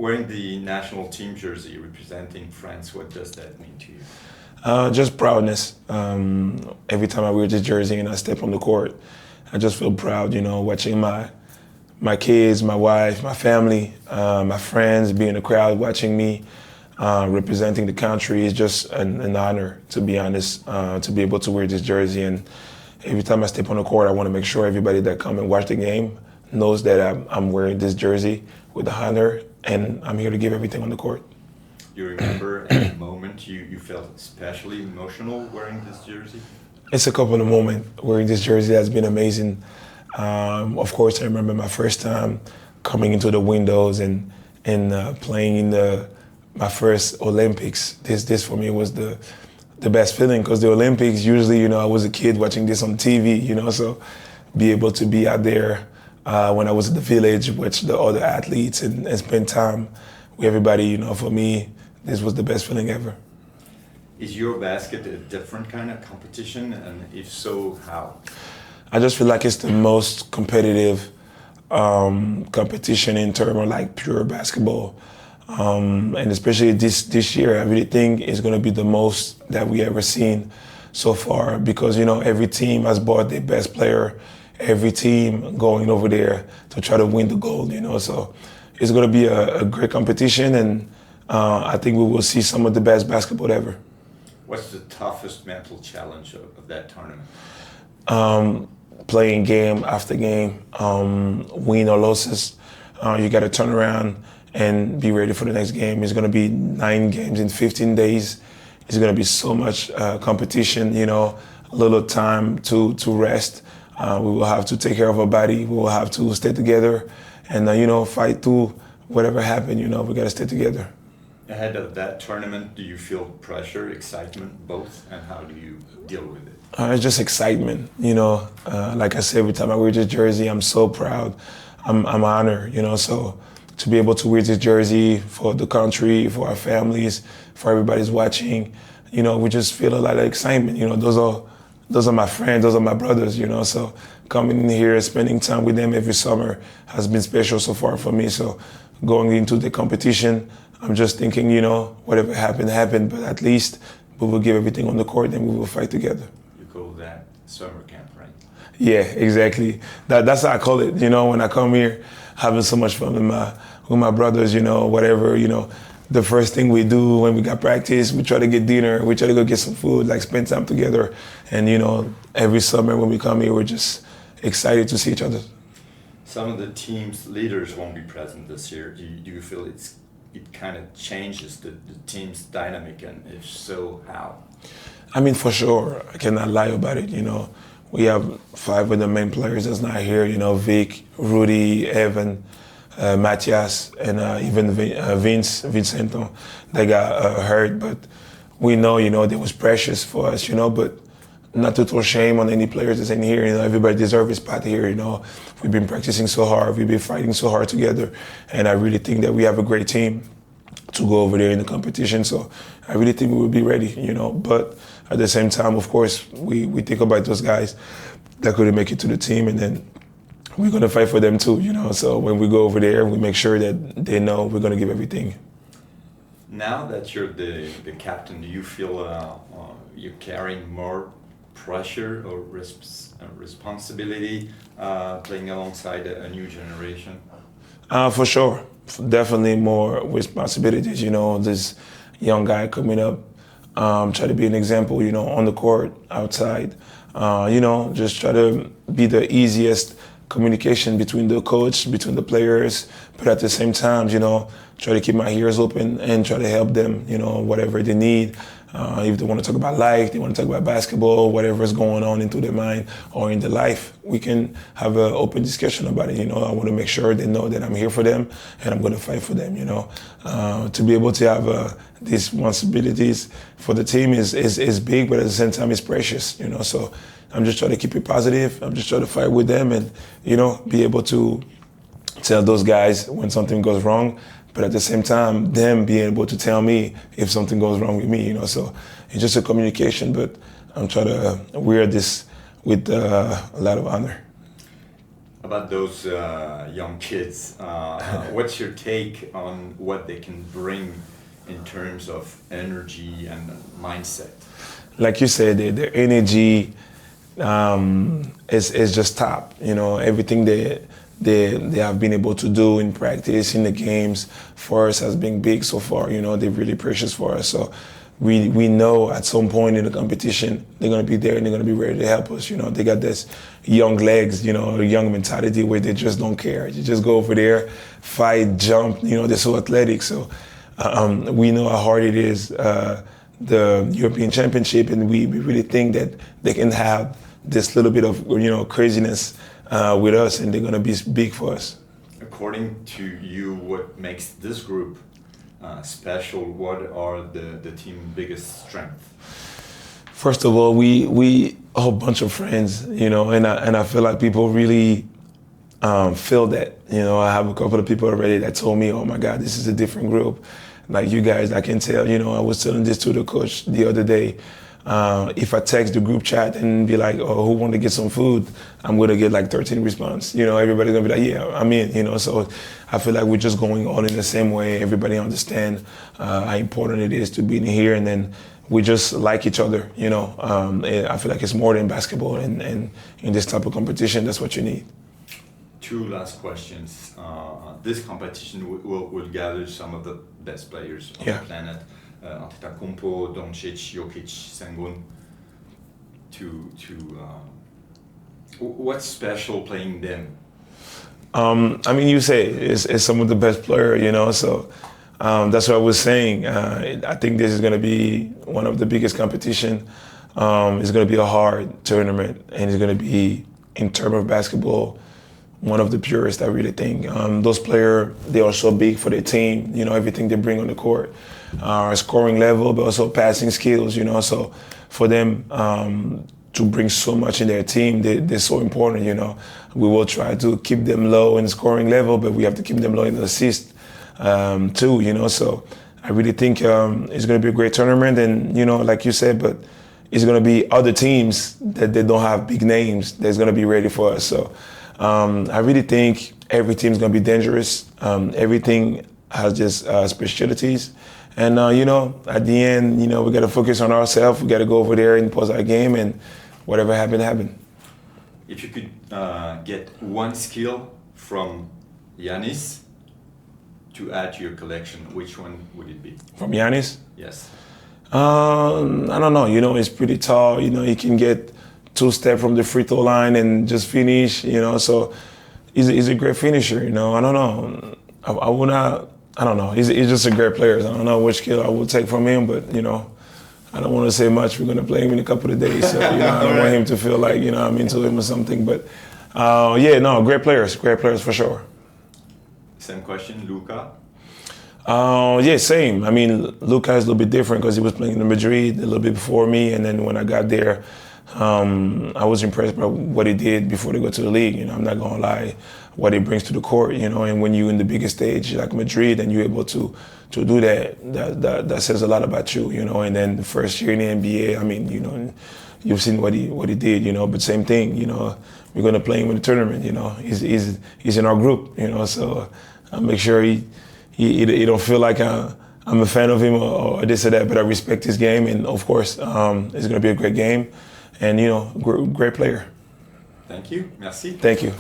Wearing the national team jersey representing France, what does that mean to you? Just proudness. Every time I wear this jersey and I step on the court, I just feel proud, watching my kids, my wife, my family, my friends be in the crowd watching me representing the country. Is just an honor, to be honest, to be able to wear this jersey. And every time I step on the court, I want to make sure everybody that come and watch the game knows that I'm wearing this jersey with the honor, and I'm here to give everything on the court. You remember any moment you felt especially emotional wearing this jersey? It's a couple of moments wearing this jersey that's been amazing. Of course, I remember my first time coming into the windows and playing in my first Olympics. This for me was the best feeling, because the Olympics, usually, I was a kid watching this on TV, so be able to be out there when I was at the village with the other athletes and spend time with everybody, for me, this was the best feeling ever. Is EuroBasket a different kind of competition, and if so, how? I just feel like it's the most competitive competition in terms of like pure basketball. And especially this year, I really think it's going to be the most that we ever seen so far, because, every team has brought their best player, every team going over there to try to win the gold, so it's going to be a great competition, and I think we will see some of the best basketball ever. What's the toughest mental challenge of that tournament? Playing game after game, win or losses. You got to turn around and be ready for the next game. It's going to be 9 games in 15 days. It's going to be so much competition, a little time to rest. We will have to take care of our body. We will have to stay together and, fight through whatever happened. We got to stay together. Ahead of that tournament, do you feel pressure, excitement, both, and how do you deal with it? It's just excitement, Like I said, every time I wear this jersey, I'm so proud. I'm honored, so to be able to wear this jersey for the country, for our families, for everybody's watching, we just feel a lot of excitement. Those are my friends, those are my brothers, so coming in here, spending time with them every summer has been special so far for me. So going into the competition, I'm just thinking, whatever happened, but at least we will give everything on the court and we will fight together. You call that summer camp, right? Yeah, exactly. That's how I call it. When I come here, having so much fun with my brothers, whatever, the first thing we do when we got practice, we try to get dinner, we try to go get some food, like spend time together. And, every summer when we come here, we're just excited to see each other. Some of the team's leaders won't be present this year. Do you feel it kind of changes the team's dynamic, and if so, how? I mean, for sure, I cannot lie about it. We have 5 of the main players that's not here. Vic, Rudy, Evan, Matthias, and even Vincento. They got hurt, but we know, it was precious for us, but not to throw shame on any players that's in here. Everybody deserves a spot here. We've been practicing so hard. We've been fighting so hard together. And I really think that we have a great team to go over there in the competition. So I really think we will be ready, But at the same time, of course, we think about those guys that couldn't make it to the team. And then we're going to fight for them too, So when we go over there, we make sure that they know we're going to give everything. Now that you're the captain, do you feel you're carrying more pressure or responsibility playing alongside a new generation? For sure. Definitely more responsibilities. This young guy coming up, try to be an example, on the court, outside. Just try to be the easiest communication between the coach, between the players, but at the same time, try to keep my ears open and try to help them, whatever they need. If they want to talk about life, they want to talk about basketball, whatever is going on into their mind or in their life, we can have an open discussion about it. I want to make sure they know that I'm here for them and I'm going to fight for them. To be able to have these responsibilities for the team is big, but at the same time, it's precious. So I'm just trying to keep it positive. I'm just trying to fight with them and, be able to tell those guys when something goes wrong. But at the same time, them being able to tell me if something goes wrong with me, So it's just a communication, but I'm trying to wear this with a lot of honor. About those young kids, what's your take on what they can bring in terms of energy and mindset? Like you said, their energy is just top. You know, everything they have been able to do in practice, in the games, for us has been big so far. You know, they're really precious for us. So we know at some point in the competition, they're going to be there and they're going to be ready to help us. You know, they got this young legs, you know, young mentality where they just don't care. You just go over there, fight, jump, you know, they're so athletic. So we know how hard it is, the European Championship, and we really think that they can have this little bit of, you know, craziness with us, and they're going to be big for us. According to you, what makes this group special? What are the team's biggest strengths? First of all, we a whole bunch of friends, you know, and I feel like people really feel that. You know, I have a couple of people already that told me, "Oh my God, this is a different group." Like you guys, I can tell. You know, I was telling this to the coach the other day. If I text the group chat and be like, "Oh, who want to get some food?" I'm gonna get like 13 response. You know, everybody's gonna be like, "Yeah, I'm in." You know, so I feel like we're just going all in the same way. Everybody understand how important it is to be in here, and then we just like each other. You know, I feel like it's more than basketball, and in this type of competition, that's what you need. Two last questions. This competition will gather some of the best players on the planet. Antetokounmpo, Dončić, Jokic, Sengun. What's special playing them? I mean, you say it's some of the best player, you know, so that's what I was saying. I think this is going to be one of the biggest competition. It's going to be a hard tournament, and it's going to be, in terms of basketball, one of the purest, I really think. Those players, they are so big for their team, you know, everything they bring on the court. Scoring level, but also passing skills, you know. So for them to bring so much in their team, they're so important, you know. We will try to keep them low in scoring level, but we have to keep them low in the assist too, you know. So I really think it's going to be a great tournament, and, you know, like you said, but it's going to be other teams that they don't have big names that's going to be ready for us. So I really think every team is going to be dangerous. Everything has just specialties. And, you know, at the end, you know, we got to focus on ourselves. We got to go over there and pose our game, and whatever happened, happened. If you could get one skill from Giannis to add to your collection, which one would it be? From Giannis? Yes. I don't know. You know, he's pretty tall. You know, he can get 2-step from the free throw line and just finish, you know. So he's a great finisher, you know. I don't know. I don't know. He's just a great player. I don't know which skill I would take from him, but, you know, I don't want to say much. We're going to play him in a couple of days. So, you know, I don't want him to feel like, you know, I'm into him or something. But, yeah, no, great players for sure. Same question, Luka? Yeah, same. I mean, Luka is a little bit different because he was playing in Madrid a little bit before me. And then when I got there, I was impressed by what he did before they go to the league. You know, I'm not going to lie, what he brings to the court, you know, and when you're in the biggest stage like Madrid and you're able to do that says a lot about you, you know. And then the first year in the NBA, I mean, you know, you've seen what he did, you know, but same thing, you know, we're going to play him in the tournament, you know. He's in our group, you know, so I'll make sure he don't feel like I'm a fan of him or this or that, but I respect his game, and of course, it's going to be a great game. And, you know, great player. Thank you. Merci. Thank you.